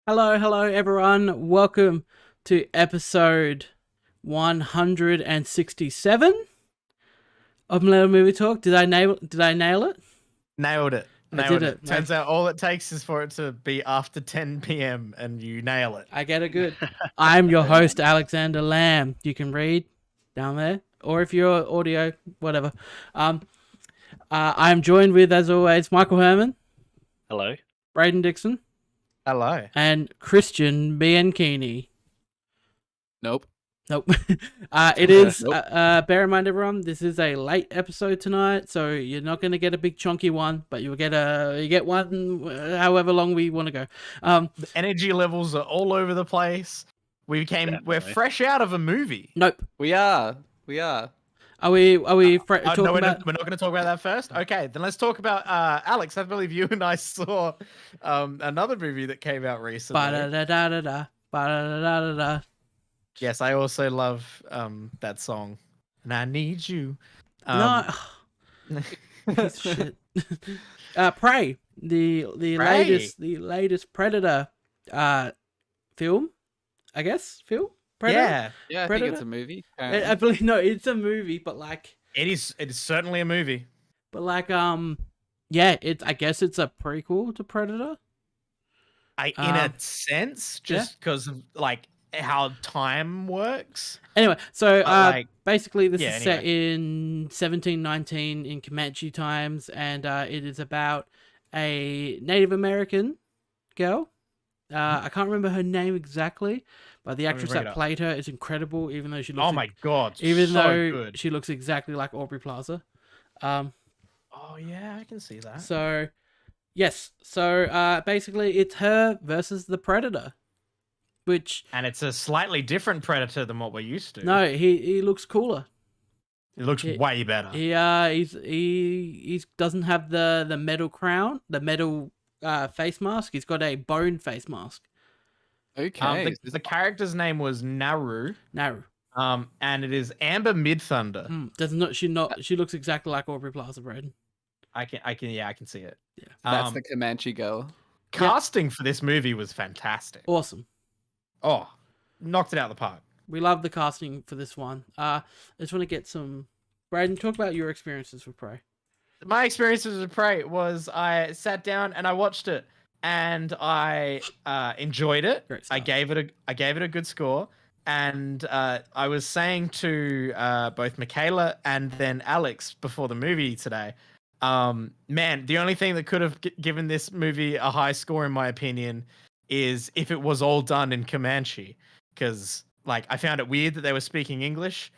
Hello, everyone. Welcome to episode 167 of Millennial Movie Talk. Did I nail it? Nailed it. I did it. Turns out all it takes is for it to be after 10 p.m. and you nail it. I get it good. I'm your host, Alexander Lamb. You can read down there, or if you're audio, whatever. I'm joined with, as always, Michael Herman. Hello. Braden Dixon. Hello. And Christian Bianchini. Nope. It is. Bear in mind, everyone, this is a late episode tonight, so you're not going to get a big chunky one, but you get one however long we want to go. The energy levels are all over the place. We're fresh out of a movie. Nope. We are. Are we talking no, about? we're not going to talk about that first. Okay, then let's talk about Alex. I believe you and I saw another movie that came out recently. Ba-da-da-da-da-da, ba-da-da-da-da-da. Yes, I also love that song. And I need you. No. Piece of shit. Prey, the latest Predator film, I guess. Film. Predator? Yeah. I Predator? think it's a movie. I believe it's a movie, but like it is certainly a movie. But like yeah, I guess it's a prequel to Predator. In a sense, just because of like how time works. Anyway, so basically this is set in 1719 in Comanche times, and it is about a Native American girl. I can't remember her name exactly, but the actress that played her is incredible, even though she looks oh my god, good. She looks exactly like Aubrey Plaza. Oh yeah, I can see that. So yes, basically it's her versus the Predator. And it's a slightly different Predator than what we're used to. No, he looks cooler. It looks way better. He doesn't have the metal crown, the metal face mask. He's got a bone face mask. Okay. The character's name was Naru. Naru. And it is Amber Midthunder. She looks exactly like Aubrey Plaza, Braden. I can see it. Yeah. That's the Comanche girl. Casting for this movie was fantastic. Awesome. Oh, knocked it out of the park. We love the casting for this one. I just want to get some... Braden, talk about your experiences with Prey. My experiences with Prey was I sat down and I watched it and I enjoyed it. I gave it a good score. And I was saying to both Michaela and then Alex before the movie today, man, the only thing that could have given this movie a high score, in my opinion, is if it was all done in Comanche. Because like I found it weird that they were speaking English,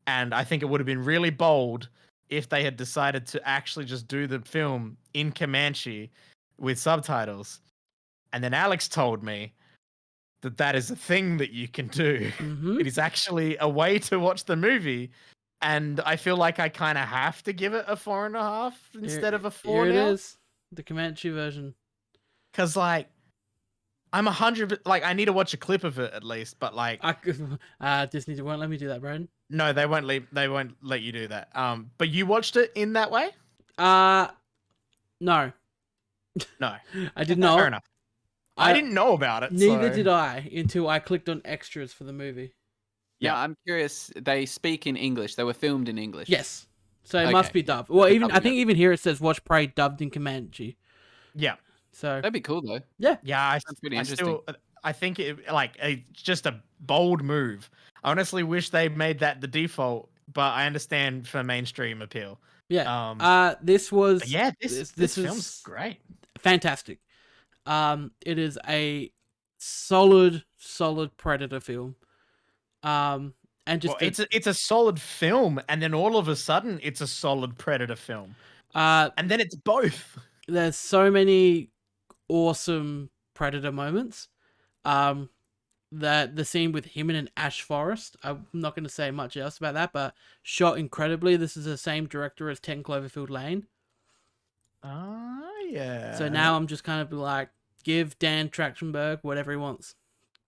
and I think it would have been really bold if they had decided to actually just do the film in Comanche with subtitles. And then Alex told me that is a thing that you can do. Mm-hmm. It is actually a way to watch the movie. And I feel like I kind of have to give it a 4.5 instead of a 4 Here now. it is, the Comanche version. Because like, I'm 100. Like, I need to watch a clip of it at least. But like, Disney won't let me do that, Braden. No, they won't let you do that. But you watched it in that way? No. No. I did not. Fair enough. I didn't know about it. Neither did I until I clicked on extras for the movie. Yeah, I'm curious. They speak in English. They were filmed in English. Yes. So it must be dubbed. Well, I think even here it says watch Prey dubbed in Comanche. Yeah. So that'd be cool though. Yeah. Yeah, that's pretty interesting. I think it's just a bold move. I honestly wish they made that the default, but I understand for mainstream appeal. Yeah. This was. Yeah. This film's great. Fantastic. It is a solid Predator film. And just it's a solid film, and then all of a sudden it's a solid Predator film. And then it's both. There's so many awesome Predator moments. The scene with him in an ash forest. I'm not going to say much else about that, but shot incredibly. This is the same director as 10 Cloverfield Lane. Yeah. So now I'm just kind of like, give Dan Trachtenberg whatever he wants.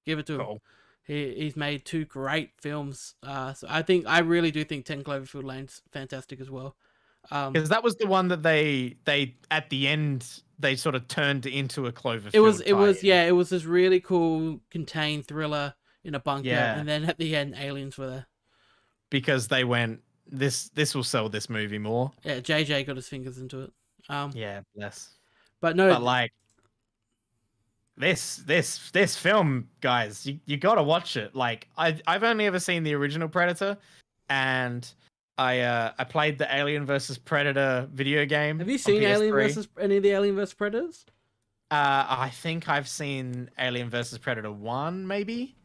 Give it to him. He's made 2 great films. So I really do think 10 Cloverfield Lane's fantastic as well. Because that was the one that they at the end they sort of turned into a Cloverfield. It was this really cool contained thriller in a bunker, and then at the end, aliens were there because they went, this will sell this movie more. Yeah, JJ got his fingers into it. Yeah, bless. But no, but like this film, guys, you gotta watch it. Like I've only ever seen the original Predator, and I played the Alien vs Predator video game. Have you seen any of the Alien vs Predators? I think I've seen Alien vs Predator 1, maybe.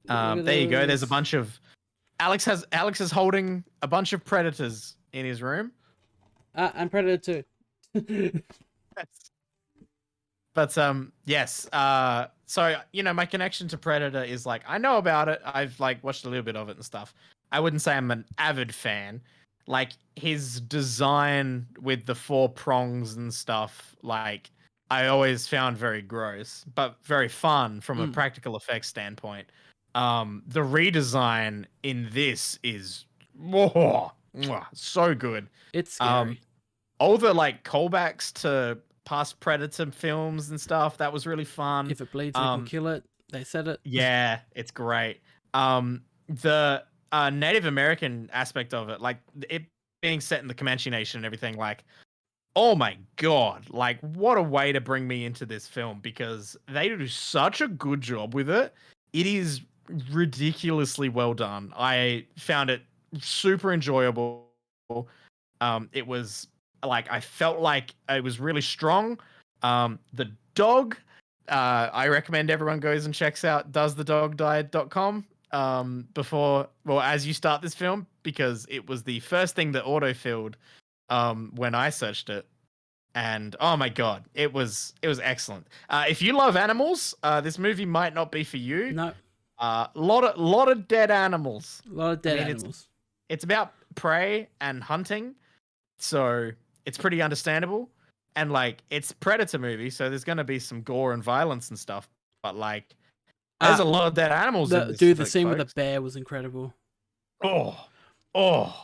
There you go. There's a bunch of Alex is holding a bunch of predators in his room. And Predator 2. But yes. So my connection to Predator is like, I know about it. I've like watched a little bit of it and stuff. I wouldn't say I'm an avid fan. Like his design with the 4 prongs and stuff, like I always found very gross, but very fun from a practical effects standpoint. The redesign in this is so good. It's scary. All the like callbacks to past Predator films and stuff, that was really fun. If it bleeds, we can kill it. They said it. Yeah, it's great. The Native American aspect of it, like it being set in the Comanche Nation and everything, like, oh my god, like what a way to bring me into this film, because they do such a good job with it. It is ridiculously well done. I found it super enjoyable. It was like, I felt like it was really strong. The dog, I recommend everyone goes and checks out doesthedogdie.com as you start this film, because it was the first thing that autofilled when I searched it. And oh my god, it was excellent. If you love animals, this movie might not be for you. No. Lot of dead animals. A lot of dead animals. It's about prey and hunting, so it's pretty understandable. And like, it's Predator movie, so there's gonna be some gore and violence and stuff. But like, there's a lot of dead animals in this. Dude, the scene with the bear was incredible. Oh,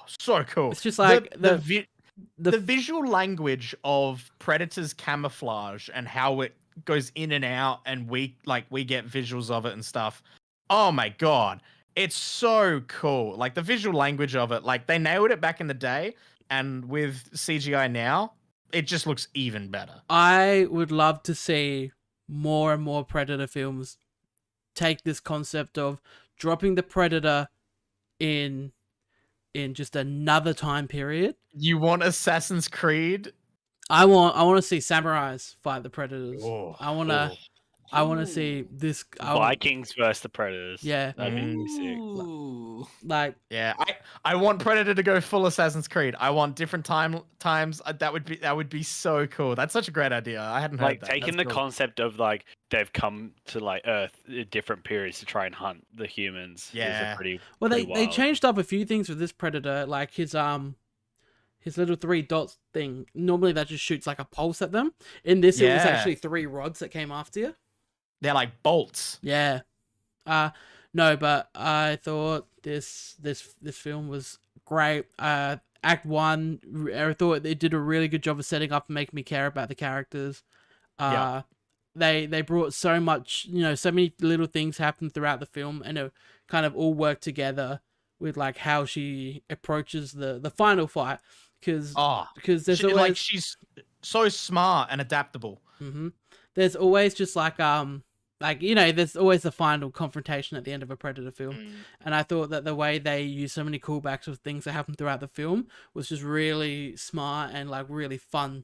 so cool. It's just like the visual language of Predator's camouflage and how it goes in and out, and we get visuals of it and stuff. Oh my god, it's so cool. Like the visual language of it, like they nailed it back in the day, and with CGI now, it just looks even better. I would love to see more and more Predator films take this concept of dropping the Predator in just another time period. You want Assassin's Creed? I want to see samurais fight the Predators. I want to see this Vikings versus the Predators. Yeah, that'd be sick. Like, yeah, I want Predator to go full Assassin's Creed. I want different times. That would be so cool. That's such a great idea. I hadn't heard that. Taking the concept of like they've come to like Earth at different periods to try and hunt the humans. Yeah, they changed up a few things with this Predator, like his little 3 dots thing. Normally that just shoots like a pulse at them. In this, it was actually 3 rods that came after you. They're like bolts. Yeah. No, but I thought this film was great. Act 1, I thought it did a really good job of setting up and making me care about the characters. They brought so much, so many little things happened throughout the film, and it kind of all worked together with like how she approaches the final fight. Because there's always like, she's so smart and adaptable. Mm-hmm. There's always just there's always a final confrontation at the end of a Predator film. And I thought that the way they used so many callbacks of things that happened throughout the film was just really smart and like really fun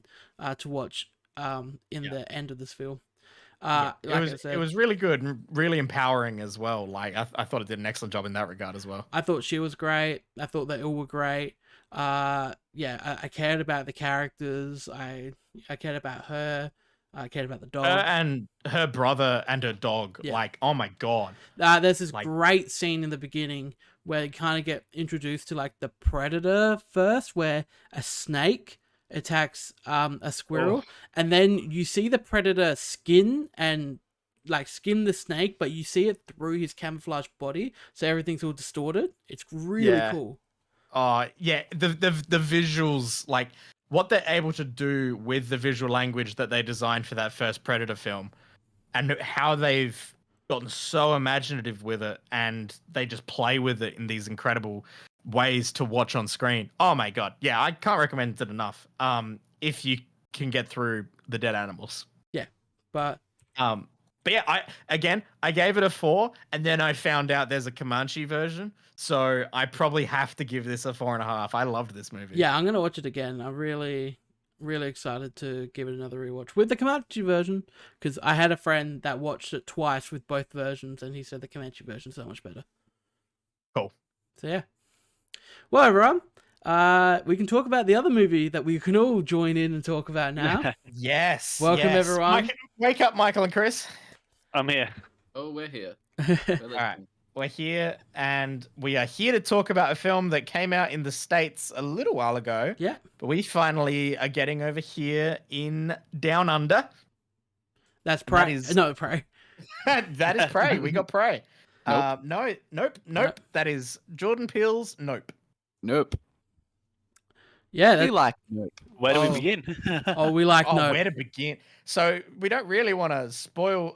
to watch in the end of this film. It was really good and really empowering as well. Like I thought it did an excellent job in that regard as well. I thought she was great. I thought they all were great. I cared about the characters. I cared about her. I cared about the dog. And her brother and her dog. Yeah. Like, oh my god. There's this great scene in the beginning where you kind of get introduced to like the Predator first, where a snake attacks a squirrel, and then you see the Predator skin the snake, but you see it through his camouflage body, so everything's all distorted. It's really cool. The visuals, like what they're able to do with the visual language that they designed for that first Predator film, and how they've gotten so imaginative with it, and they just play with it in these incredible ways to watch on screen. Oh my god, yeah, I can't recommend it enough. If you can get through the dead animals. Yeah, but yeah, I gave it a 4, and then I found out there's a Comanche version, so I probably have to give this a 4.5. I loved this movie. Yeah, I'm gonna watch it again. I'm really, really excited to give it another rewatch with the Comanche version, because I had a friend that watched it twice with both versions, and he said the Comanche version is so much better. Cool. So yeah. Well, everyone, we can talk about the other movie that we can all join in and talk about now. Yes. Welcome, everyone. Wake up, Michael and Chris. I'm here. Oh, we're here. All right. We're here, and we are here to talk about a film that came out in the States a little while ago. Yeah. But we finally are getting over here in Down Under. That's Prey. No, Prey. That is Prey. We got Prey. Nope. Nope. That is Jordan Peele's Nope. Nope. Yeah. We like Nope. Where do we begin? We like Nope. Where to begin? So we don't really want to spoil.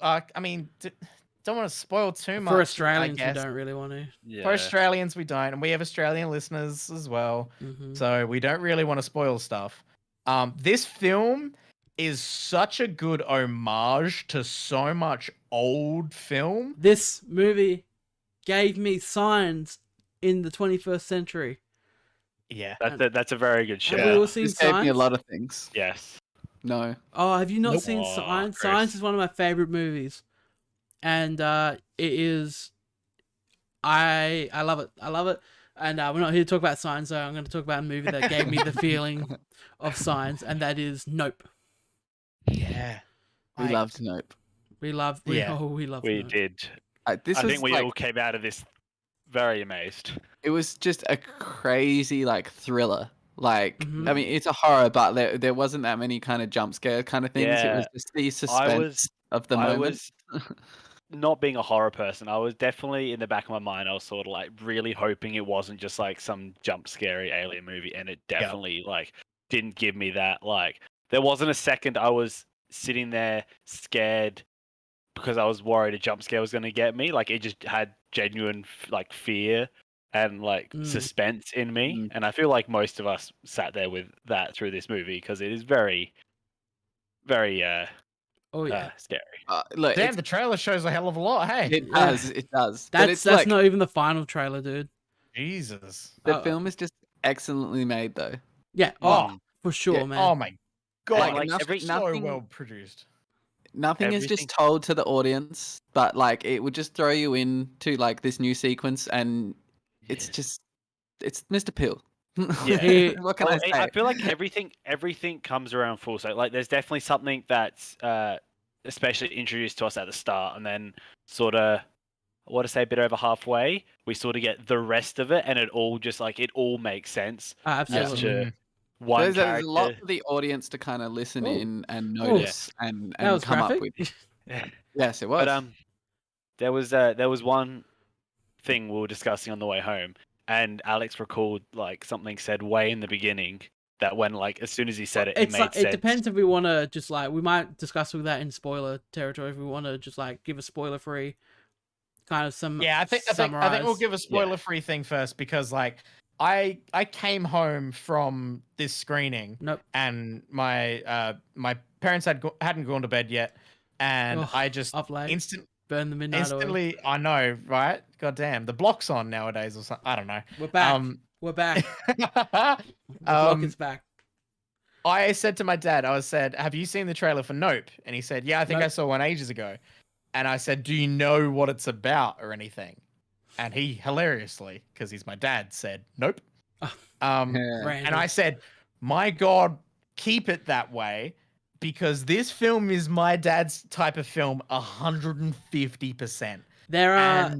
Don't want to spoil too much. For Australians, we don't really want to. Yeah. For Australians, we don't, and we have Australian listeners as well, so we don't really want to spoil stuff. This film is such a good homage to so much old film. This movie gave me Signs in the 21st century. Yeah, that's a very good show. Have we all seen This gave Signs? me a lot of things. Yes. No. Oh, have you not Nope. seen Oh, Signs? Chris. Signs is one of my favorite movies, and it is. I love it. I love it. And we're not here to talk about Signs, so I'm going to talk about a movie that gave me the feeling of Signs, and that is Nope. yeah. We loved Nope. We love. Yeah. We love. We Nope. did. I think we all came out of this very amazed. It was just a crazy thriller. I Mhm. mean, it's a horror, but there wasn't that many kind of jump scare kind of things. It Yeah. was just the suspense of the I moment. was not being a horror person. I was definitely in the back of my mind. I was sort of really hoping it wasn't just some jump scary alien movie, and it definitely didn't give me that. There wasn't a second I was sitting there scared because I was worried a jump scare was going to get me. It just had genuine fear and suspense in me, and I feel like most of us sat there with that through this movie because it is very, very scary. Look, Damn, the trailer shows a hell of a lot. Hey, it does. It does. But That's it's not even the final trailer, dude. Jesus. the film is just excellently made, though. Yeah. Oh. For sure, Yeah. man. Oh my god, Like, so nothing- well produced. Nothing is Everything- just told to the audience, but it would just throw you into this new sequence, and it's just it's Mr. Peele. Yeah. What can I say? I feel like everything comes around full. So there's definitely something that's especially introduced to us at the start, and then sort of, I want to say a bit over halfway, we sort of get the rest of it, and it all just it all makes sense. Absolutely. To one There's a lot character. for the audience to kind of listen Oh. in and Oh. notice and That was come graphic. up with. Yes, it was. But there was one thing we were discussing on the way home, and Alex recalled something said way in the beginning that when as soon as he said it, it made sense. It depends if we want to just we might discuss with that in spoiler territory. If we want to just give a spoiler free kind of some. Yeah, I think we'll give a spoiler free thing first, because I came home from this screening. Nope. And my parents hadn't gone to bed yet, and I just up late, instantly burn the midnight oil. I know, right? God damn, the block's on nowadays or something. I don't know. We're back. We're back. The block is back. I said to my dad, I said, "Have you seen the trailer for Nope?" And he said, "Yeah, I think I saw one ages ago." And I said, "Do you know what it's about or anything?" And he hilariously, because he's my dad, said, "Nope." And I said, "My God, keep it that way, because this film is my dad's type of film 150%. There are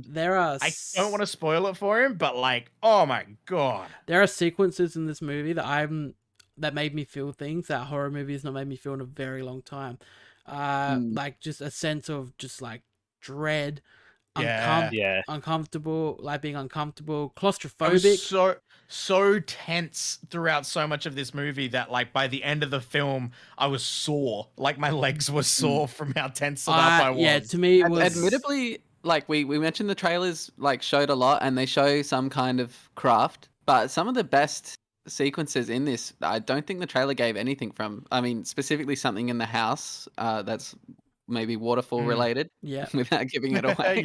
I don't want to spoil it for him, but oh my God. There are sequences in this movie that made me feel things that horror movies not made me feel in a very long time. Just a sense of just dread, uncomfortable, like being uncomfortable, I claustrophobic. was so tense throughout so much of this movie that like by the end of the film I was sore. Like my legs were sore from how tense up I was. Yeah, to me it was admittedly, like we mentioned, the trailers like showed a lot and they show some kind of craft, but some of the best sequences in this, I don't think the trailer gave anything from. I mean, specifically something in the house that's maybe waterfall related, without giving it away.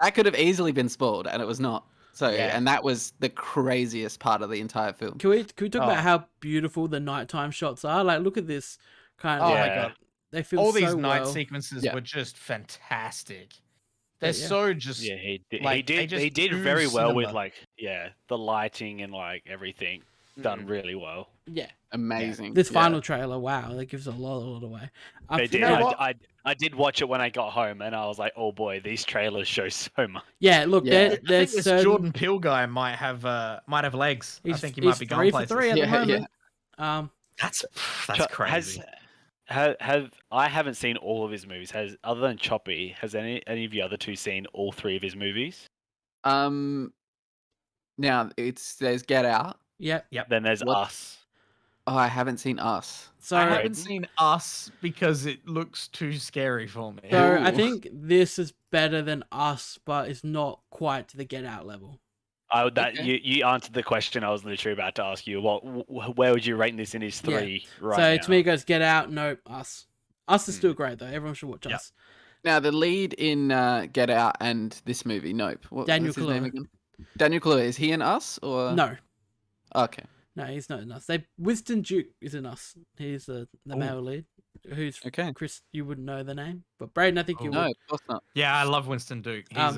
That could have easily been spoiled, and it was not. So, and that was the craziest part of the entire film. Can we talk about how beautiful the nighttime shots are? Like, look at this kind of. Oh my god, they feel all so these night well. sequences were just fantastic. They're so just he did ooze very well with cinema. like the lighting and like everything done really well. Yeah, amazing. This final trailer, wow, that gives a lot away. They did. I did watch it when I got home, and I was like, oh boy, these trailers show so much. Yeah, look, I think this Jordan Peele guy might have legs. I think he might be going places. 3 for 3 at the moment. That's crazy. I haven't seen all of his movies. Other than Choppy, has any of the other two seen all 3 of his movies? Now there's Get Out. Yep. Then there's Us. Oh, I haven't seen Us. So I haven't seen Us because it looks too scary for me. So I think this is better than Us, but it's not quite to the Get Out level. You answered the question I was literally about to ask you. Where would you rate this in his 3 right now? So to me it goes Get Out, nope, Us. Us is still great though. Everyone should watch Us. Now the lead in Get Out and this movie, Nope. What's his name again? Daniel Kaluuya. Is he in Us or no? Okay. No, he's not in Us. Winston Duke is in Us. He's the male lead. Who's Chris? You wouldn't know the name, but Braden, I think you would. No, of course not. Yeah, I love Winston Duke. He's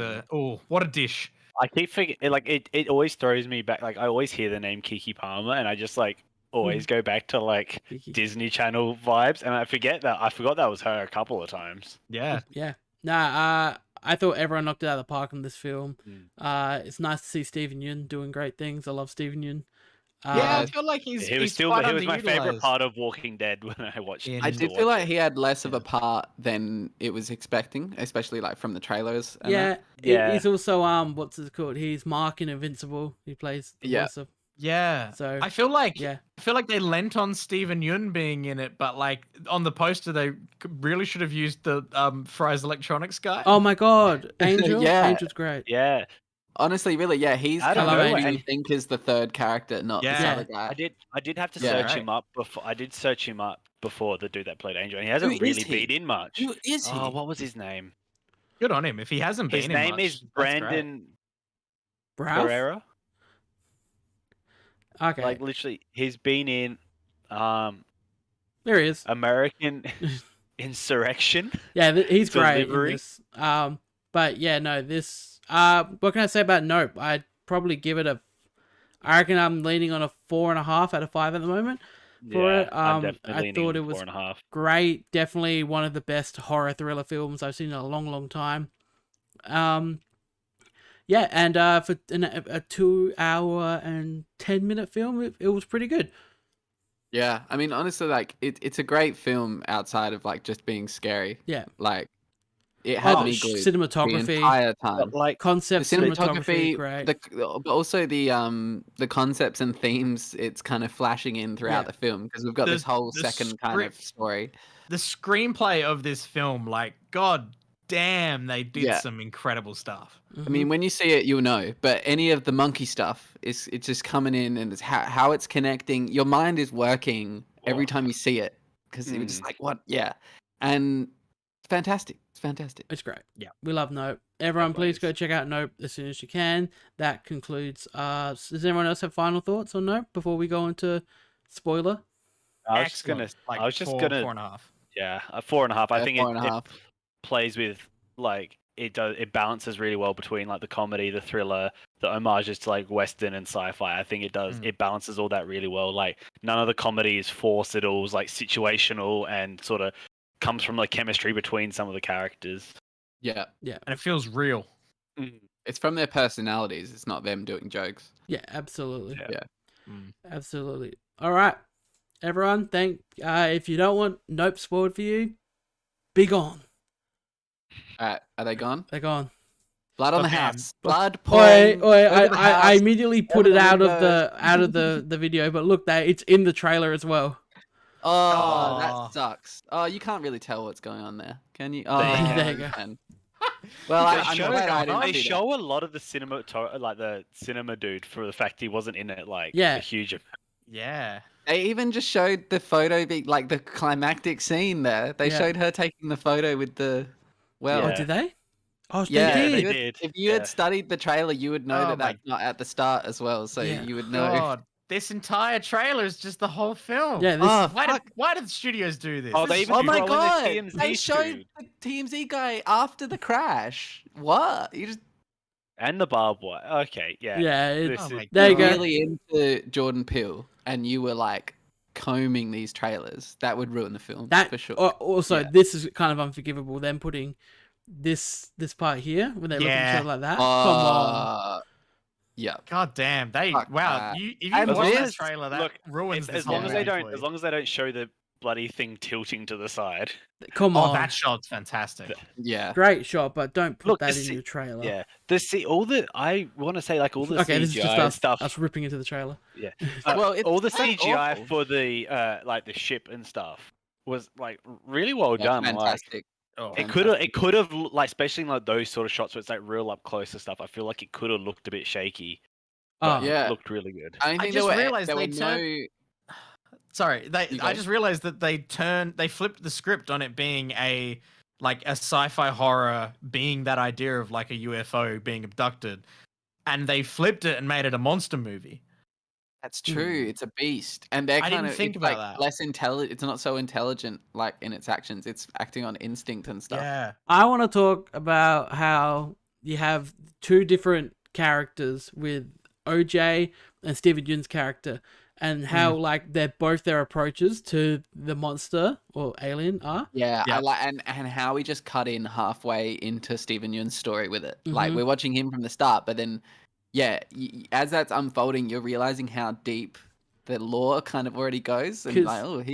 what a dish. I keep forgetting, like it always throws me back. Like I always hear the name Kiki Palmer, and I just like always go back to like Kiki. Disney Channel vibes, and I forgot that was her a couple of times. Yeah. Nah, I thought everyone knocked it out of the park in this film. It's nice to see Steven Yeun doing great things. I love Steven Yeun. I feel like he was my favorite part of Walking Dead when I watched it. I did feel like he had less of a part than it was expecting, especially like from the trailers. And he's also what's it called? He's Mark in Invincible. He plays the voice of. So I feel like they lent on Steven Yeun being in it, but like on the poster they really should have used the Fry's Electronics guy. Oh my god, Angel! Angel's great. Yeah. Honestly, really, he's I don't know. I think is the third character, not this other guy. I did have to search him up before. I did search him up before the dude that played Angel, and he hasn't really been in much. Who is he? Oh, what was his name? Good on him. If he hasn't been in much. His name is Brandon Barrera. Okay. Like literally, he's been in there he is. American Insurrection. Yeah, he's great in this. But yeah, no, this. What can I say about Nope? I'd probably give it I reckon I'm leaning on a 4.5 out of 5 at the moment. I thought it was 4.5. great. Definitely one of the best horror thriller films I've seen in a long time. And for a 2 hour and 10-minute film, it was pretty good. Yeah, I mean, honestly, like it's a great film outside of like just being scary. Yeah, like it had me glued cinematography the entire time. Like concept cinematography, great. But also the concepts and themes it's kind of flashing in throughout the film because we've got this whole second kind of story. The screenplay of this film, like, god damn, they did some incredible stuff. I mean, when you see it, you'll know. But any of the monkey stuff, it's just coming in and it's how it's connecting. Your mind is working every time you see it because you're just like, what? Yeah. And it's fantastic. It's fantastic. It's great. Yeah. We love Nope. Everyone, please go check out Nope as soon as you can. That concludes. Does anyone else have final thoughts on Nope before we go into spoiler? I was just gonna 4.5. Yeah, a 4.5. I think 4.5. It plays with like it balances really well between like the comedy, the thriller, the homages to like Western and sci-fi. I think it does. It balances all that really well. Like none of the comedy is forced. It all's like situational and sort of comes from like chemistry between some of the characters. Yeah. And it feels real. It's from their personalities. It's not them doing jokes. Yeah, absolutely. Yeah. Absolutely. All right, everyone. If you don't want Nope spoiled for you, be gone. Are they gone? They're gone. Blood on the them. house. Blood pouring. I immediately put it out of windows. the video, but look, it's in the trailer as well. Oh, that sucks. Oh, you can't really tell what's going on there, can you? Oh, There you go. can. Well, they show a lot of the cinema, like the cinema dude, for the fact he wasn't in it, like a huge. Yeah. They even just showed the photo, like the climactic scene there. They showed her taking the photo with the. Well, Oh, did they? Oh, yeah, they did. If you had studied the trailer, you would know that's not at the start as well. So you would know. God, this entire trailer is just the whole film. Yeah. Why did the studios do this? Oh, they even my god! TMZ They showed the TMZ guy after the crash. What? You just and the barbed wire. Okay, yeah. Yeah. There you go. Really into Jordan Peele, and you were like combing these trailers. That would ruin the film for sure. Also, this is kind of unforgivable. Them putting this part here when they look at each other like that. Come on. Yeah. God damn. If you watch that trailer, that ruins as long as they don't show the bloody thing tilting to the side. Come on. Oh, that shot's fantastic. Yeah. Great shot, but don't put that in your trailer. Yeah. I want to say like all the CGI this is just stuff. us ripping into the trailer. Yeah. All the CGI for the like the ship and stuff was like really well done. Fantastic. It could have like, especially in like those sort of shots where it's like real up close and stuff. I feel like it could have looked a bit shaky. It looked really good. I just realized they turned. Sorry, I just realized that they flipped the script on it being a sci-fi horror, being that idea of like a UFO being abducted, and they flipped it and made it a monster movie. That's true. It's a beast, and they're kind of think about that. Less intelligent. It's not so intelligent, like in its actions. It's acting on instinct and stuff. Yeah. I want to talk about how you have two different characters with OJ and Steven Yeun's character, and how like they're both their approaches to the monster or alien are. Yeah, I like and how we just cut in halfway into Steven Yeun's story with it. Like we're watching him from the start, but then. Yeah, as that's unfolding, you're realizing how deep the lore kind of already goes, and he knows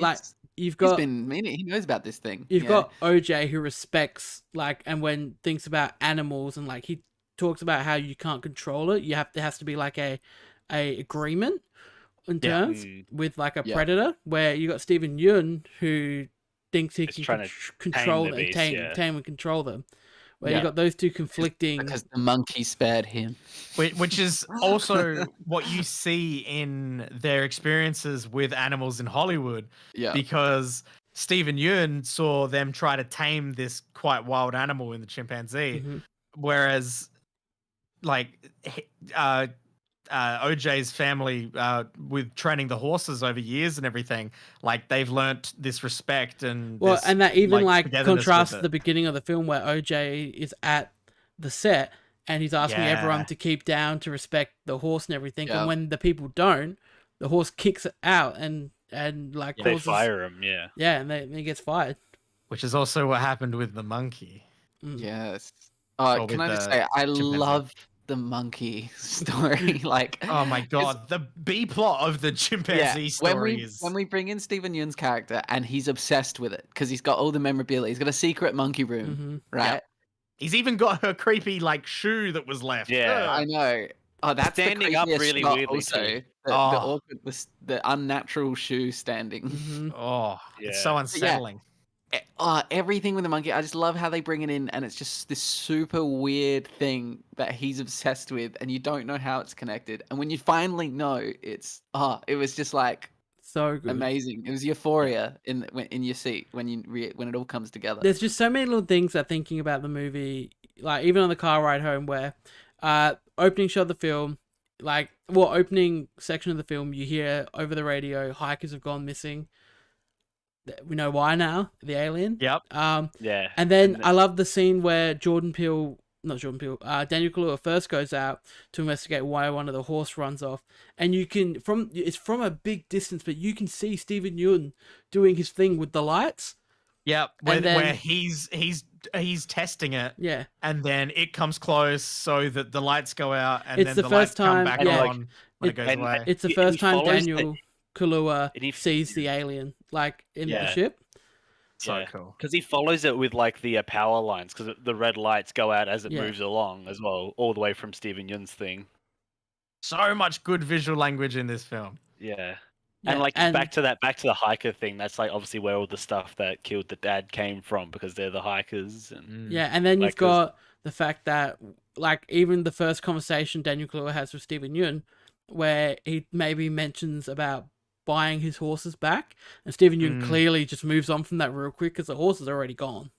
about this thing. You've got OJ who respects and when thinks about animals and like he talks about how you can't control it. There has to be like a agreement in terms with like a predator. Where you got Steven Yeun who thinks he can control and tame and control them. Where you got those two conflicting... Because the monkey spared him. Which is also what you see in their experiences with animals in Hollywood. Yeah. Because Steven Yeun saw them try to tame this quite wild animal in the chimpanzee. Whereas, OJ's family, with training the horses over years and everything, like they've learnt this respect and and that even contrasts the beginning of the film where OJ is at the set and he's asking everyone to keep down, to respect the horse and everything, and when the people don't, the horse kicks it out and they fire him, and he gets fired, which is also what happened with the monkey. Yes. Can I just say I love the monkey story, oh my god, the B plot of the chimpanzee story is when we bring in Steven Yeun's character and he's obsessed with it because he's got all the memorabilia. He's got a secret monkey room, right? Yep. He's even got her creepy shoe that was left. Yeah, I know. Oh, that's standing up really weirdly also. The unnatural shoe standing. Oh, it's so unsettling. Everything with the monkey, I just love how they bring it in, and it's just this super weird thing that he's obsessed with, and you don't know how it's connected. And when you finally know, it was just like so good, amazing. It was euphoria in your seat when it all comes together. There's just so many little things that thinking about the movie, like even on the car ride home, where opening shot of the film, opening section of the film, you hear over the radio, hikers have gone missing. We know why now, the alien. Yep. And then I love the scene where Daniel Kaluuya first goes out to investigate why one of the horse runs off, and you can it's from a big distance, but you can see Steven Yeun doing his thing with the lights. Yep. Where he's testing it. Yeah. And then it comes close so that the lights go out, and then the lights come back on when it goes away. It's the first time Daniel Kaluuya sees the alien in the ship. So cool. Because he follows it with like the power lines, because the red lights go out as it moves along as well, all the way from Steven Yeun's thing. So much good visual language in this film. Yeah. And like back to the hiker thing, that's like obviously where all the stuff that killed the dad came from, because they're the hikers. And and then you've got the fact that like even the first conversation Daniel Kaluuya has with Steven Yeun, where he maybe mentions about buying his horses back, and Steven Yeun clearly just moves on from that real quick because the horses are already gone.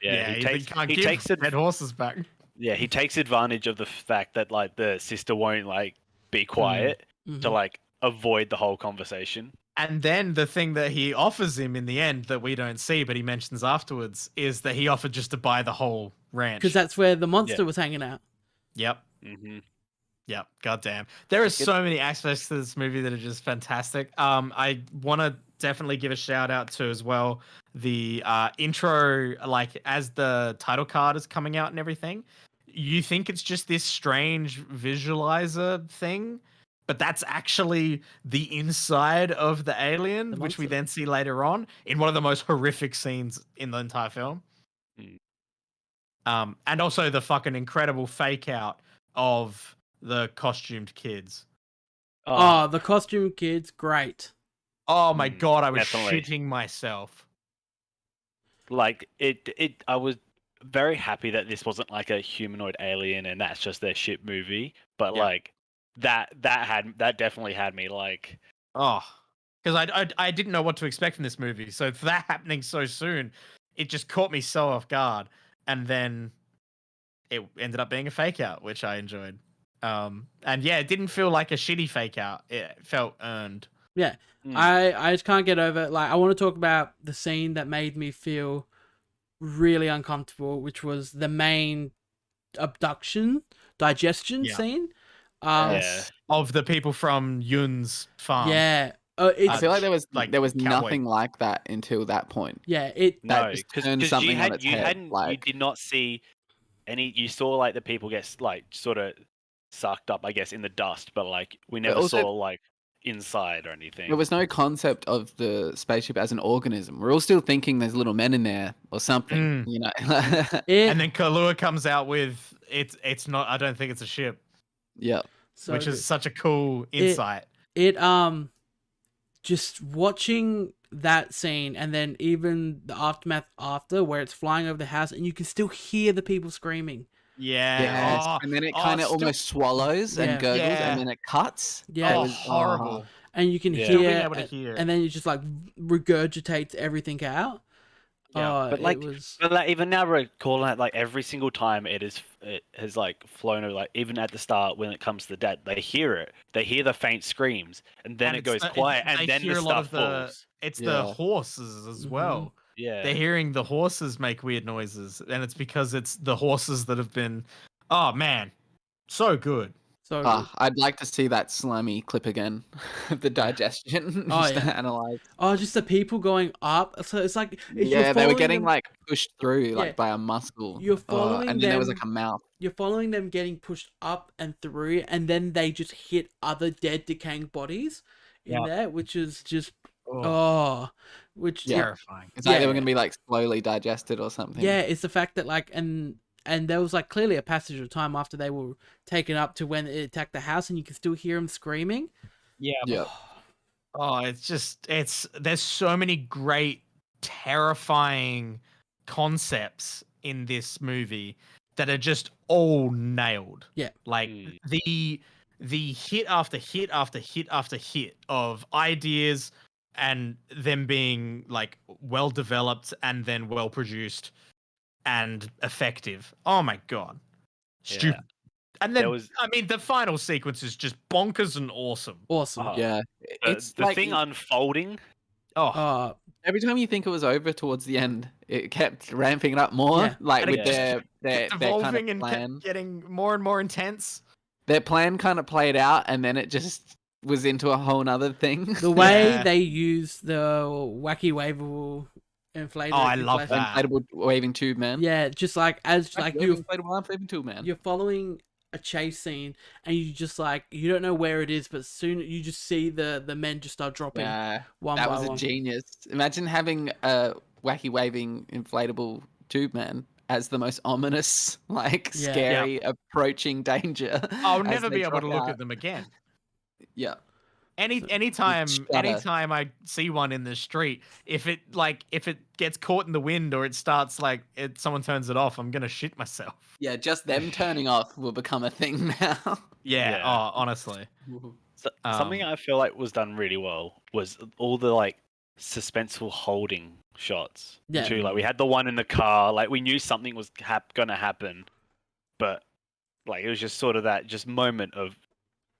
Yeah, he takes dead horses back. Yeah, he takes advantage of the fact that like the sister won't like be quiet to like avoid the whole conversation. And then the thing that he offers him in the end that we don't see, but he mentions afterwards, is that he offered just to buy the whole ranch. Because that's where the monster was hanging out. Yep. Yep. Goddamn. There are so many aspects to this movie that are just fantastic. I want to definitely give a shout out to as well the intro, like as the title card is coming out and everything. You think it's just this strange visualizer thing, but that's actually the inside of the alien, which we then see later on in one of the most horrific scenes in the entire film. And also the fucking incredible fake out of the costumed kids. Oh, the costumed kids, great. Oh my god, I was shitting myself. Like I was very happy that this wasn't like a humanoid alien and that's just their shit movie, but like that definitely had me like, because I didn't know what to expect from this movie, so that happening so soon, it just caught me so off guard, and then it ended up being a fake out, which I enjoyed. And yeah, it didn't feel like a shitty fake out. It felt earned. Yeah. I just can't get over it. Like, I want to talk about the scene that made me feel really uncomfortable, which was the main digestion scene. Of the people from Yun's farm. Yeah. I feel like there was nothing like that until that point. Yeah, because you did not see any. You saw like the people get like sort of sucked up, I guess, in the dust, but like we never saw like inside or anything. There was no concept of the spaceship as an organism. We're all still thinking there's little men in there or something, you know. And then Kaluuya comes out with it's not. I don't think it's a ship. Yeah, which is such a cool insight. Just watching that scene, and then even the aftermath after, where it's flying over the house, and you can still hear the people screaming. Yeah. And then it kind of almost swallows and gurgles, and then it cuts. Yeah. It was horrible. And you can hear, and then it just like regurgitates everything out. Yeah, but like even now recalling that, like every single time it has like flown over, like even at the start when it comes to the dad, they hear it. They hear the faint screams, and then it goes quiet, and then the stuff falls. It's the horses as well. Yeah, they're hearing the horses make weird noises, and it's because it's the horses that have been. Oh man, so good. So good. I'd like to see that slimy clip again of the digestion to analyze. Oh, just the people going up. So it's like they were getting like pushed through like by a muscle. You're following them, and then there was like a mouth. You're following them getting pushed up and through, and then they just hit other dead, decaying bodies in there, which is just terrifying. It's like they were going to be like slowly digested or something. Yeah, it's the fact that like and there was like clearly a passage of time after they were taken up to when it attacked the house, and you can still hear them screaming. Yeah. Oh, there's so many great, terrifying concepts in this movie that are just all nailed. Yeah. Like the hit after hit after hit after hit of ideas, and them being like well developed and then well produced and effective. Oh my god. Stupid. And then the final sequence is just bonkers and awesome. Yeah. It's the thing unfolding. Every time you think it was over towards the end, it kept ramping it up more. Yeah. Like with their evolving kind of plan. And getting more and more intense. Their plan kind of played out, and then it just was into a whole nother thing. The way they use the wacky waveable inflatable. I love that. Inflatable waving tube man. Yeah, just like inflatable waving tube man. You're following a chase scene, and you just like you don't know where it is, but soon you just see the men just start dropping one by one. That was a genius. Imagine having a wacky waving inflatable tube man as the most ominous, like scary approaching danger. I'll never be able to look at them again. Yeah. Anytime I see one in the street, if it gets caught in the wind or it starts someone turns it off, I'm gonna shit myself. Yeah, just them turning off will become a thing now. Yeah. Oh, honestly. So, something I feel like was done really well was all the like suspenseful holding shots. Yeah. Too. Like we had the one in the car, like we knew something was gonna happen, but like it was just sort of that just moment of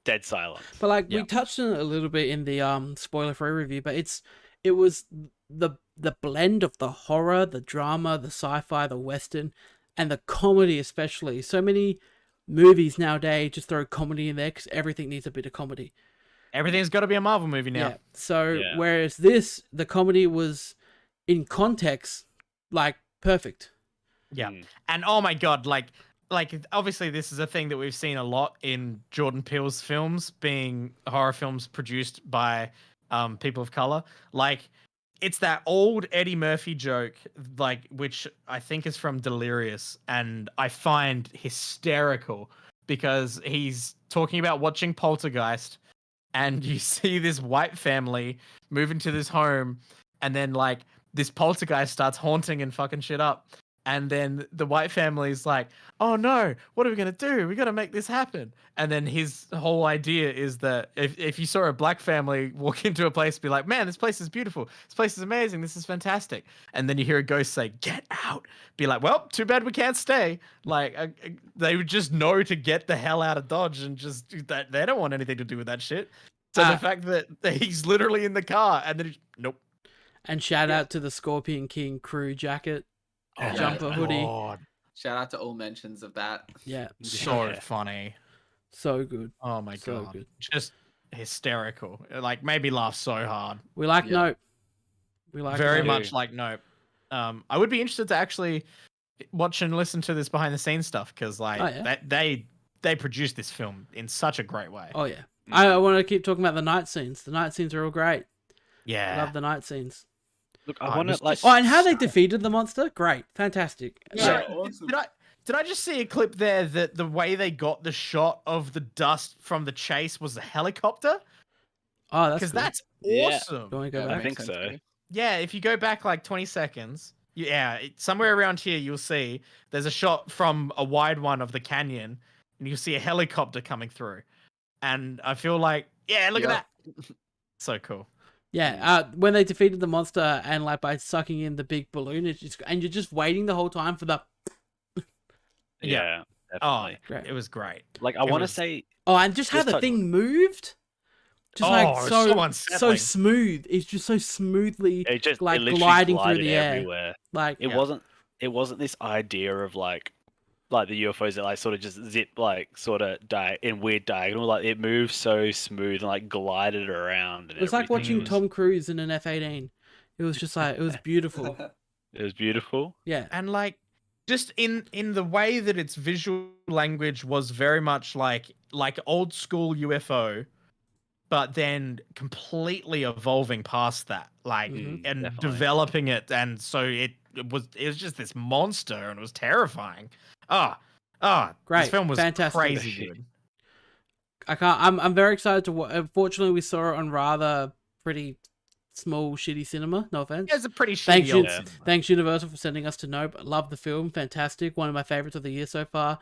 dead silence. But like we touched on it a little bit in the spoiler-free review, but it was the blend of the horror, the drama, the sci-fi, the western, and the comedy especially. So many movies nowadays just throw comedy in there because everything needs a bit of comedy. Everything's got to be a Marvel movie now. Yeah. So whereas this, the comedy was in context, like perfect. Yeah. And oh my god, like obviously this is a thing that we've seen a lot in Jordan Peele's films, being horror films produced by people of color. Like it's that old Eddie Murphy joke, like which I think is from Delirious, and I find hysterical because he's talking about watching Poltergeist, and you see this white family move into this home, and then like this poltergeist starts haunting and fucking shit up. And then the white family's like, oh no, what are we going to do? We got to make this happen. And then his whole idea is that if you saw a black family walk into a place, be like, man, this place is beautiful. This place is amazing. This is fantastic. And then you hear a ghost say, get out. Be like, well, too bad we can't stay. Like they would just know to get the hell out of Dodge and just that they don't want anything to do with that shit. So the fact that he's literally in the car and then he's, nope. And shout out to the Scorpion King crew jacket. Jumper hoodie. God. Shout out to all mentions of that. Yeah. So funny. So good. Oh my so god. Good. Just hysterical. Like made me laugh so hard. We like Nope. We like very much like Nope. I would be interested to actually watch and listen to this behind the scenes stuff because they produced this film in such a great way. Oh yeah. I want to keep talking about the night scenes. The night scenes are all great. Yeah. I love the night scenes. Look, I want to like. Oh, and how they defeated the monster? Great, fantastic. Yeah, awesome. Did I just see a clip there that the way they got the shot of the dust from the chase was a helicopter? Oh, that's because cool. That's awesome. Do you want to go back? I think so. Yeah, if you go back like 20 seconds, somewhere around here you'll see there's a shot from a wide one of the canyon, and you'll see a helicopter coming through, and I feel like look at that, so cool. Yeah, when they defeated the monster and like by sucking in the big balloon, and you're just waiting the whole time for the. Yeah, definitely. Great. It was great. Like I want to say. Oh, and just how the thing moved. Just so smooth. It's just so smoothly like gliding through the everywhere. air. Like it wasn't this idea of like the UFOs that like sort of just zip like sort of in weird diagonal, like it moves so smooth and like glided around. It was like watching Tom Cruise in an F-18. It was just like it was beautiful. It was beautiful. Yeah, and like just in the way that its visual language was very much like old school UFO, but then completely evolving past that, like and definitely developing it, and so it was just this monster, and it was terrifying. Great! This film was fantastic. Crazy good. I'm very excited to watch. Unfortunately, we saw it on rather pretty small, shitty cinema. No offense. Yeah, it's a pretty shitty. Thanks, Universal, for sending us to Nope. Love the film. Fantastic. One of my favorites of the year so far.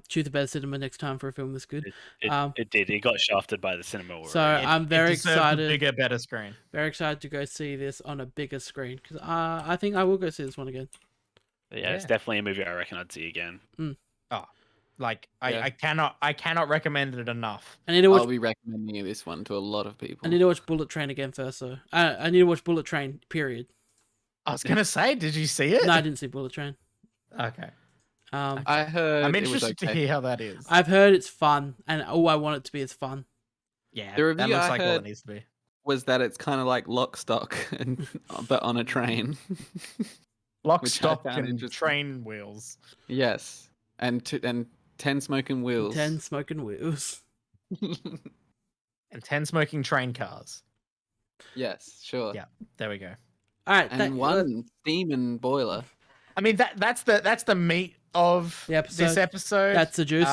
Choose a better cinema next time for a film this good. It did. It got shafted by the cinema already. So I'm very excited. A bigger, better screen. Very excited to go see this on a bigger screen because I think I will go see this one again. Yeah, it's definitely a movie I reckon I'd see again. I cannot recommend it enough. I'll be recommending this one to a lot of people. I need to watch Bullet Train again first, though. I need to watch Bullet Train, period. I was gonna say, did you see it? No, I didn't see Bullet Train. Okay. I heard. I'm interested to hear how that is. I've heard it's fun, and all I want it to be is fun. Yeah, the review that looks I like heard all it needs to be. Was that it's kind of like Lock, Stock, but on a train. Lock, Stock, and train wheels. Yes, and 10 smoking wheels. 10 smoking wheels. And 10 smoking train cars. Yes, sure. Yeah, there we go. All right, and one steam and boiler. I mean that's the meat of this episode. That's the juice.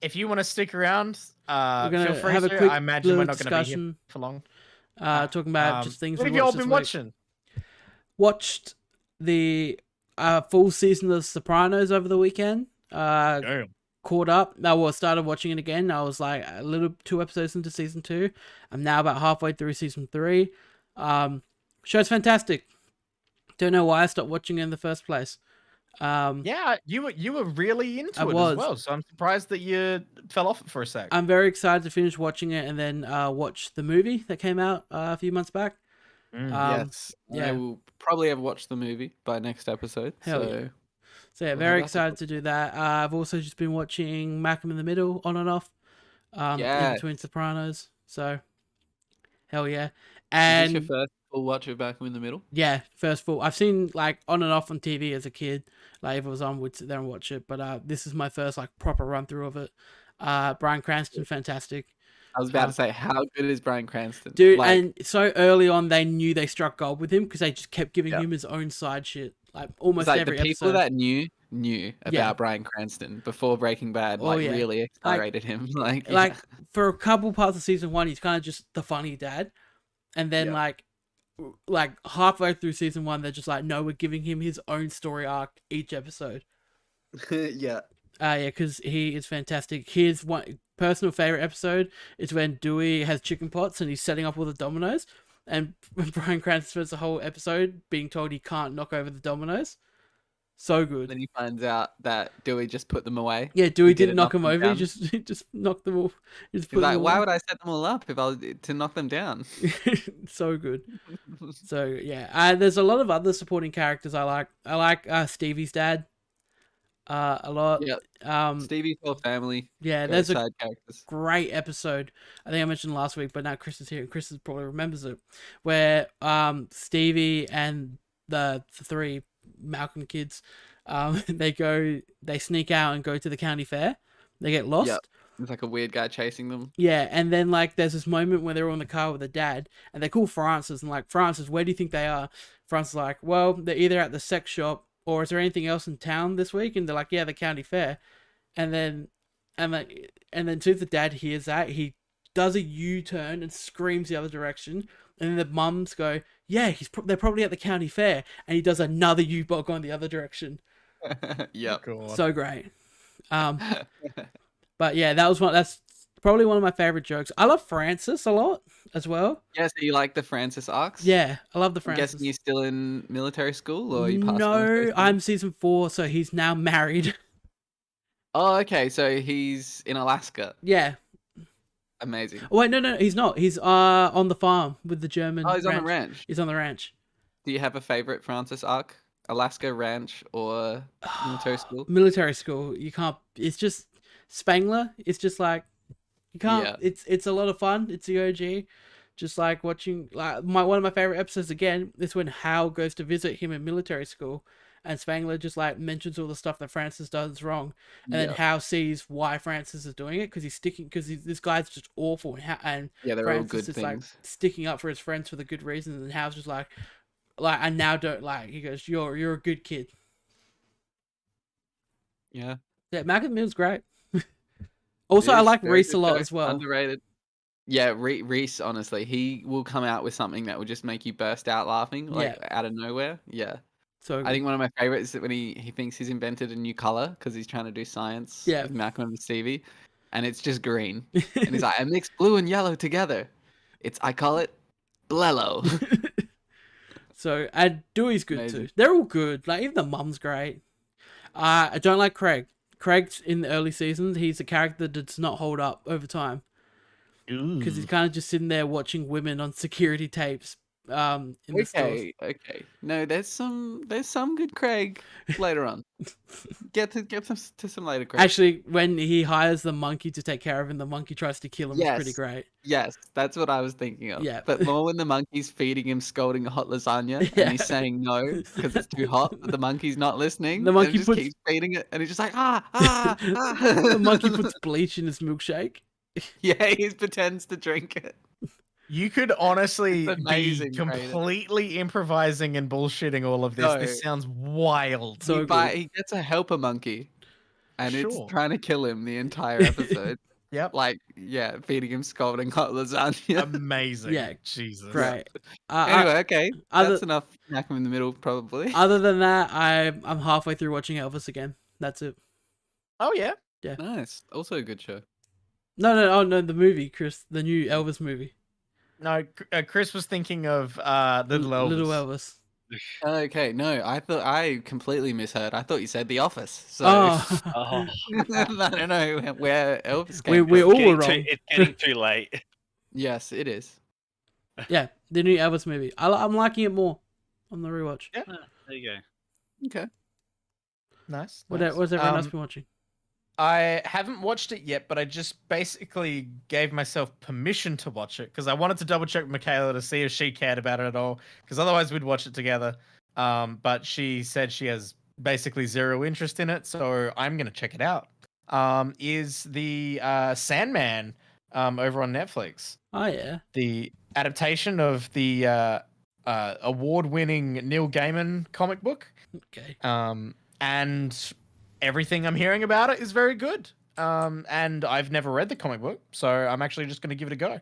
If you want to stick around, feel free have to. a quick I imagine we're not going to be discussion here for long. Talking about just things. What we have you all watched been this watching? Watched the full season of The Sopranos over the weekend. Caught up. Started watching it again. I was like 2 episodes into season 2. I'm now about halfway through season 3. Show's fantastic. Don't know why I stopped watching it in the first place. Yeah, you were really into it as well, so I'm surprised that you fell off it for a sec. I'm very excited to finish watching it and then watch the movie that came out a few months back. Yes, I will probably have watched the movie by next episode. So yeah, very excited to do that. I've also just been watching Malcolm in the Middle on and off, in between Sopranos. So, hell yeah! And is this your first full watch of Malcolm in the Middle? Yeah, first full. I've seen like on and off on TV as a kid. Like if it was on, we'd sit there and watch it. But this is my first like proper run through of it. Bryan Cranston, fantastic. I was about to say, how good is Bryan Cranston? Dude, and so early on, they knew they struck gold with him because they just kept giving him his own side shit. Like almost every the people episode. that knew about Bryan Cranston before Breaking Bad, really accelerated him. Like for a couple parts of season 1, he's kind of just the funny dad. And then like halfway through season 1, they're just like, no, we're giving him his own story arc each episode. Yeah, because he is fantastic. His one personal favorite episode is when Dewey has chicken pots and he's setting up all the dominoes, and Bryan Cranston spends the whole episode being told he can't knock over the dominoes. So good. Then he finds out that Dewey just put them away. Yeah, Dewey didn't knock them over. He just knocked them all. He's like, why would I set them all up if I was to knock them down? So good. So yeah, there's a lot of other supporting characters I like. I like Stevie's dad a lot. Yeah. Stevie's whole family. Yeah, there's a characters. Great episode. I think I mentioned last week, but now Chris is here, and Chris probably remembers it, where Stevie and the 3 Malcolm kids, they sneak out and go to the county fair. They get lost. Yep. It's like a weird guy chasing them. Yeah, and then like there's this moment where they're all in the car with the dad, and they call Francis and like, Francis, where do you think they are? Francis is like, well, they're either at the sex shop or is there anything else in town this week? And they're like, yeah, the county fair. And then as soon as the dad hears that, he does a U-turn and screams the other direction. And then the mums go, yeah, they're probably at the county fair. And he does another U-bolt going the other direction. Yeah, so great. But yeah, that's probably one of my favorite jokes. I love Francis a lot as well. Yeah, so you like the Francis arcs? Yeah, I love the Francis. I'm guessing you're still in military school, or you passed? No, I'm season 4, so he's now married. Oh, okay. So he's in Alaska. Yeah. Amazing. Oh, wait, no, he's not. He's on the farm with the German. Oh, he's on the ranch. He's on the ranch. Do you have a favorite Francis arc? Alaska, ranch, or military school? Military school. You can't. It's just Spangler. It's just like you can't. Yeah. It's a lot of fun. It's the OG. Just like watching one of my favorite episodes again is when Hal goes to visit him in military school. And Spangler just like mentions all the stuff that Francis does wrong, and then Hal sees why Francis is doing it because this guy's just awful, and they're Francis all good is things. Like sticking up for his friends for the good reasons, and Hal's just like I now don't like. He goes, "You're a good kid." Yeah, Malcolm Mills great. Also, I like Reese a lot as well. Underrated. Yeah, Reese. Honestly, he will come out with something that will just make you burst out laughing, out of nowhere. Yeah. So I think one of my favorites is that when he thinks he's invented a new color because he's trying to do science. Yeah. With Malcolm and Stevie, and it's just green, and he's like, I mix blue and yellow together. I call it Blello. So and Dewey's good too. They're all good. Like even the mum's great. I don't like Craig. Craig's in the early seasons. He's a character that does not hold up over time because he's kind of just sitting there watching women on security tapes. In the stores. Okay. No, there's some good Craig later on. Get to some later Craig. Actually, when he hires the monkey to take care of him, the monkey tries to kill him. It's pretty great. Yes, that's what I was thinking of. Yeah. But more when the monkey's feeding him scalding a hot lasagna and he's saying no because it's too hot, but the monkey's not listening. The monkey just keeps feeding it and he's just like ah. The monkey puts bleach in his milkshake. Yeah, he pretends to drink it. You could honestly be amazing, completely improvising and bullshitting all of this. No. This sounds wild. So good. He gets a helper monkey, and it's Sure. trying to kill him the entire episode. Yep. Like, yeah, feeding him scalding hot lasagna. Amazing. Yeah. Jesus. Great. Anyway, okay. other- That's enough smack him in the middle, probably. Other than that, I'm halfway through watching Elvis again. That's it. Oh yeah. Nice. Also a good show. No, the movie, Chris, the new Elvis movie. No, Chris was thinking of Little Elvis. Little Elvis. Okay, no, I completely misheard. I thought you said The Office. So Oh, Oh, I don't know where Elvis came we from. all were wrong. it's getting too late. Yes, it is. Yeah, the new Elvis movie. I'm liking it more on the rewatch. Yeah. There you go. Okay. Nice. What's everyone else been watching? I haven't watched it yet, but I just basically gave myself permission to watch it because I wanted to double check with Michaela to see if she cared about it at all. Because otherwise, we'd watch it together. But she said she has basically zero interest in it, so I'm gonna check it out. Is the Sandman over on Netflix? Oh yeah, The adaptation of the award-winning Neil Gaiman comic book. okay. And everything I'm hearing about it is very good. And I've never read the comic book, so I'm actually just going to give it a go.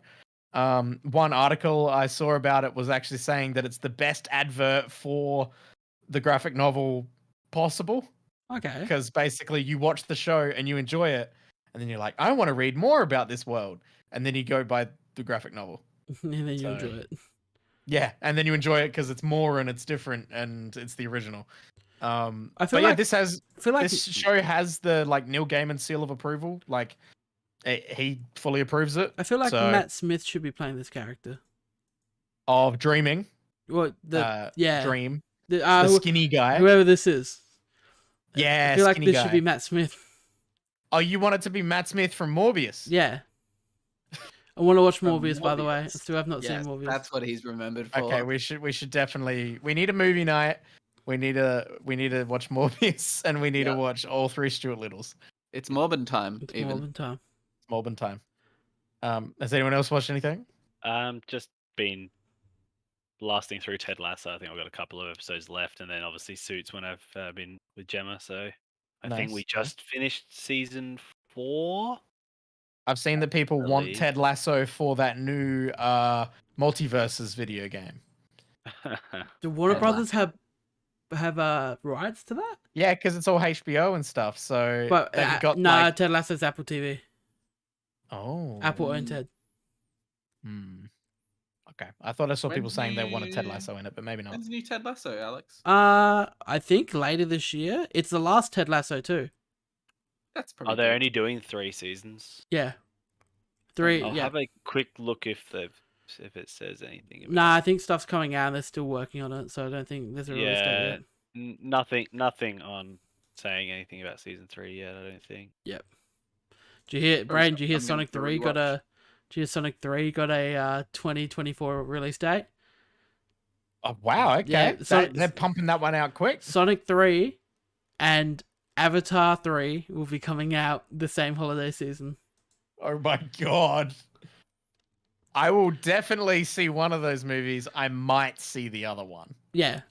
One article I saw about it was actually saying that it's the best advert for the graphic novel possible. Okay. Because basically you watch the show and you enjoy it, and then you're like, I want to read more about this world. And then you go buy the graphic novel. And then you So- enjoy it. Yeah, and then you enjoy it because it's more and it's different and it's the original. I But feel yeah, like this this show has the like Neil Gaiman seal of approval. Like he fully approves it. I feel like So- Matt Smith should be playing this character. Of dreaming, What yeah, dream, the, the skinny guy. whoever this is. Yeah, I feel like skinny this guy. should be Matt Smith. Oh, you want it to be Matt Smith from Morbius? Yeah. I want to watch From Morbius, by the way. I Morbius. still have not Yes, seen Morbius. that's what he's remembered for. Okay, we should definitely. We need a movie night. We need to watch Morbius, and we need to Yeah. watch all three Stuart Littles. It's Morbin time, It's even. more than time. Melbourne time. Has anyone else watched anything? Just been blasting through Ted Lasso. I think I've got a couple of episodes left, and then obviously Suits when I've been with Gemma. So I think we Nice. just finished season 4. I've seen that people want believe. Ted Lasso for that new Multiverses video game. Do Warner Ted Brothers have rights to that? Yeah, because it's all HBO and stuff. So But they've got nah, like, Ted Lasso's Apple TV. oh, Apple owned Ted. Okay, I thought I saw people When's saying they wanted Ted new- Lasso in it, but maybe not. When's the new Ted Lasso, Alex? I think later this year. It's the last Ted Lasso too. That's pretty Are they good. only doing 3 seasons? Yeah. 3. I'll yeah. have a quick look if it says anything. About Nah, I think stuff's coming out. They're still working on it, so I don't think there's a release date yet. nothing on saying anything about season 3 yet. I don't think. Did you hear, Braden? Did you hear I'm gonna Sonic have to 3 got rewatch. a? Did you hear Sonic 3 got a 2024 release date? Oh wow, okay, Yeah, so- they're pumping that one out quick. Sonic 3 and Avatar 3 will be coming out the same holiday season. Oh my god. I will definitely see one of those movies. I might see the other one. Yeah.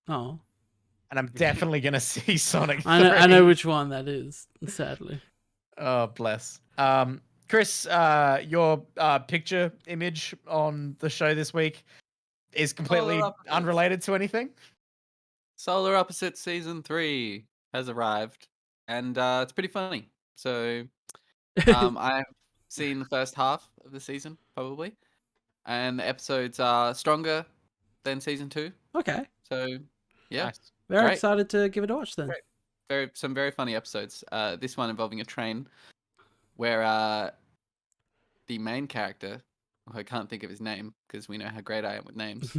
Oh, And I'm definitely going to see Sonic 3. I know which one that is. Sadly. Oh, bless. Chris, your picture image on the show this week is completely Polar opposites. unrelated to anything? Solar Opposites Season 3 has arrived, and it's pretty funny. So I've seen the first half of the season, probably, and the episodes are stronger than Season 2. Okay. So, yeah, Nice. Very Great. excited to give it a watch then. Great. Some very funny episodes. This one involving a train where the main character, I can't think of his name because we know how great I am with names.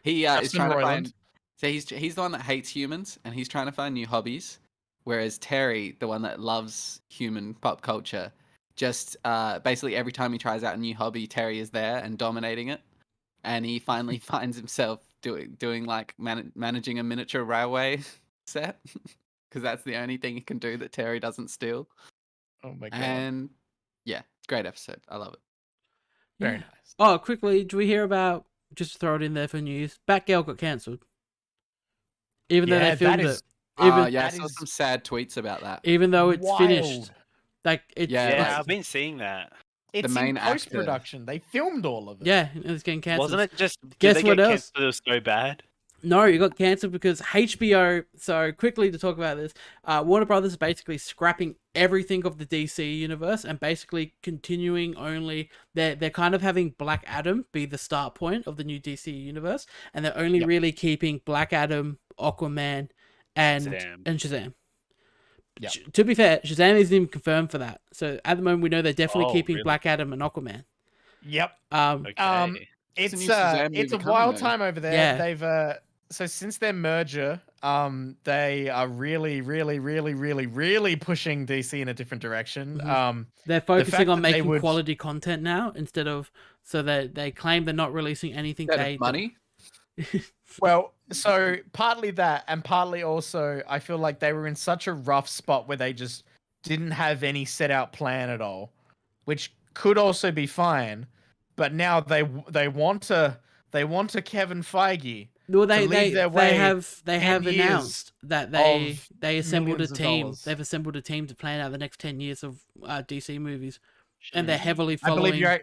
He is Justin trying to Roiland. find. So he's the one that hates humans, and he's trying to find new hobbies. Whereas Terry, the one that loves human pop culture, just basically every time he tries out a new hobby, Terry is there and dominating it. And he finally finds himself doing like managing a miniature railway set because that's the only thing he can do that Terry doesn't steal. Oh my god. And yeah, Great episode. I love it. Very nice. Oh, quickly, do we hear about, just to throw it in there for news, Batgirl got cancelled. Even though they filmed it. I saw some sad tweets about that. Even though it's finished. Like, it's I've been seeing that. It's in post-production. They filmed all of it. Yeah, it was getting cancelled. Wasn't it just... Guess what else? It was so bad? No, it got cancelled because HBO... So, quickly to talk about this, Warner Brothers is basically scrapping everything of the DC universe and basically continuing only... They're kind of having Black Adam be the start point of the new DC universe, and they're only really keeping Black Adam, Aquaman, and Shazam. Yep. To be fair, Shazam isn't even confirmed for that. So at the moment, we know they're definitely keeping Black Adam and Aquaman. Yep. Okay. It's a wild time over there. Yeah. They've so since their merger, they are really pushing DC in a different direction. They're focusing on making quality content now instead of they claim they're not releasing anything. Money. Well, so partly that, and partly also, I feel like they were in such a rough spot where they just didn't have any set out plan at all, which could also be fine. But now they want a Kevin Feige. Well, they have announced that they assembled a team. They've assembled a team to plan out the next 10 years of DC movies, and they're heavily following. I believe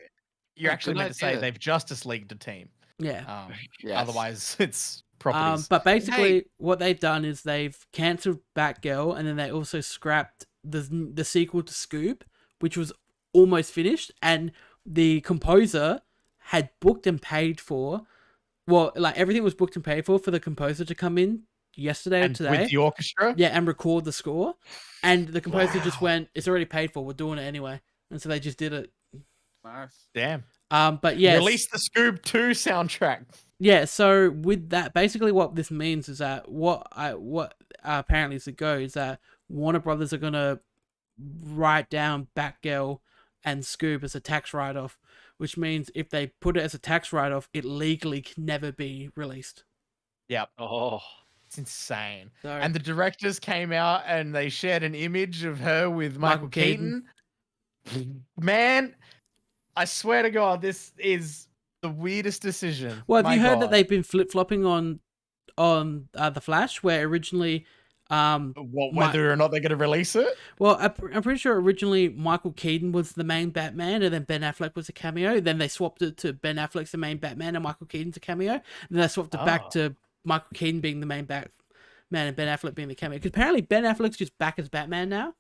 you're actually meant to say they've Justice Leagued a team. Yeah. Yes. Otherwise, it's properties. But basically, what they've done is they've cancelled Batgirl, and then they also scrapped the sequel to Scoop, which was almost finished, and the composer had booked and paid for. Well, like everything was booked and paid for the composer to come in yesterday or today with the orchestra. Yeah, and record the score. And the composer just went, "It's already paid for. We're doing it anyway." And so they just did it. Nice. Damn. But yeah, release the Scoob 2 soundtrack. Yeah, so with that, basically what this means is that what apparently is the go is that Warner Brothers are gonna write down Batgirl and Scoob as a tax write-off, which means if they put it as a tax write-off, it legally can never be released. Yep. Oh, it's insane. So, and the directors came out and they shared an image of her with Michael Keaton. Man, I swear to God, this is the weirdest decision. Well, have you heard that they've been flip-flopping on The Flash, where originally... whether or not they're going to release it? Well, I'm pretty sure originally Michael Keaton was the main Batman, and then Ben Affleck was a cameo. Then they swapped it to Ben Affleck's the main Batman, and Michael Keaton's a cameo. And then they swapped it back to Michael Keaton being the main Batman, and Ben Affleck being the cameo. Because apparently Ben Affleck's just back as Batman now.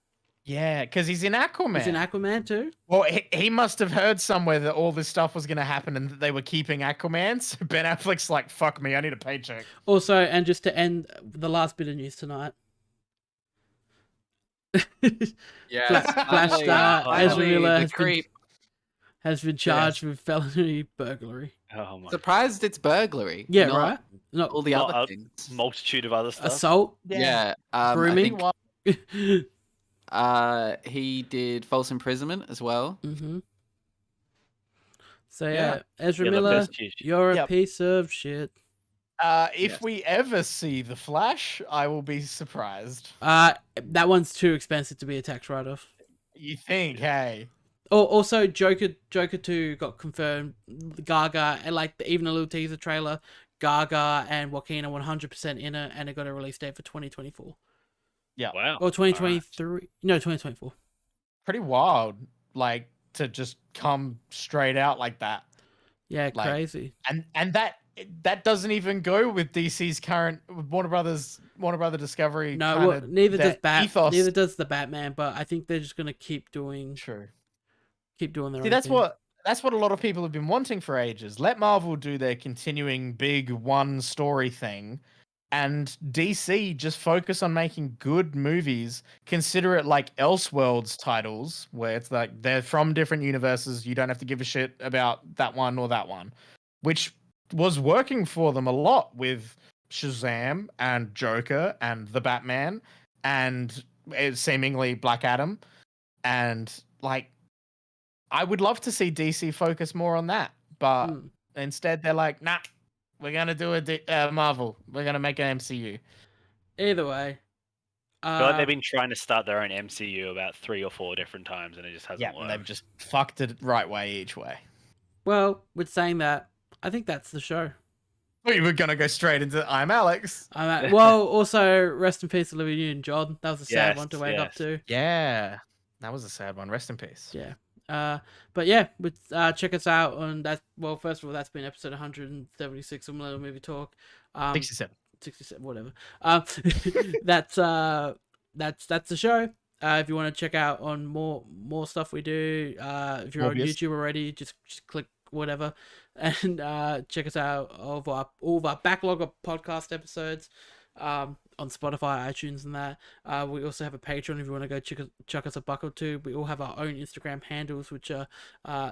Yeah, because he's in Aquaman. He's in Aquaman too. Well, he must have heard somewhere that all this stuff was going to happen and that they were keeping Aquaman. So Ben Affleck's like, fuck me, I need a paycheck. Also, and just to end the last bit of news tonight. Flash star Ezra Miller has been charged with felony burglary. Oh my! Surprised it's burglary. Yeah, right. Not all the other things. Multitude of other stuff. Assault. Yeah. Grooming. He did false imprisonment as well. Mm-hmm. So yeah, Ezra Miller, you're a piece of shit. If we ever see The Flash, I will be surprised. That one's too expensive to be a tax write-off. You think? Hey. Oh, also Joker 2 got confirmed. Gaga and even a little teaser trailer. Gaga and Joaquin are 100% in it, and it got a release date for 2024. Yeah. Wow. Or 2023. Right. No, 2024. Pretty wild, to just come straight out like that. Yeah, crazy. And that doesn't even go with DC's current Warner Brother Discovery. No, neither does neither does the Batman. But I think they're just gonna keep doing. True. Keep doing their. See, that's what a lot of people have been wanting for ages. Let Marvel do their continuing big one story thing, and DC just focus on making good movies. Consider it like Elseworlds titles, where it's like they're from different universes. You don't have to give a shit about that one or that one, which was working for them a lot with Shazam and Joker and the Batman and seemingly Black Adam. And I would love to see DC focus more on that, but instead they're like, nah, we're going to do a Marvel. We're going to make an MCU. Either way, I feel like they've been trying to start their own MCU about 3 or 4 different times, and it just hasn't worked. They've just fucked it right way each way. Well, with saying that, I think that's the show. We were gonna go straight into I'm Alex. Well, also rest in peace, Olivia Newton-John. That was a sad one to wake up to. Yeah, that was a sad one. Rest in peace. Yeah. But yeah, check us out on that. Well, first of all, that's been episode 176 of Millennial Movie Talk. 67, whatever. That's the show. If you want to check out on more stuff we do, if you're on YouTube already, just click whatever and check us out all of our backlog of podcast episodes on Spotify, iTunes, and that. We also have a Patreon if you want to go chuck us a buck or two. We all have our own Instagram handles, which are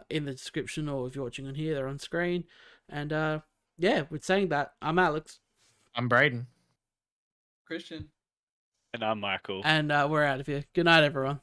in the description, or if you're watching on here, they're on screen. And yeah, with saying that, I'm Alex. I'm Braden. Christian. And I'm Michael. And we're out of here. Good night, everyone.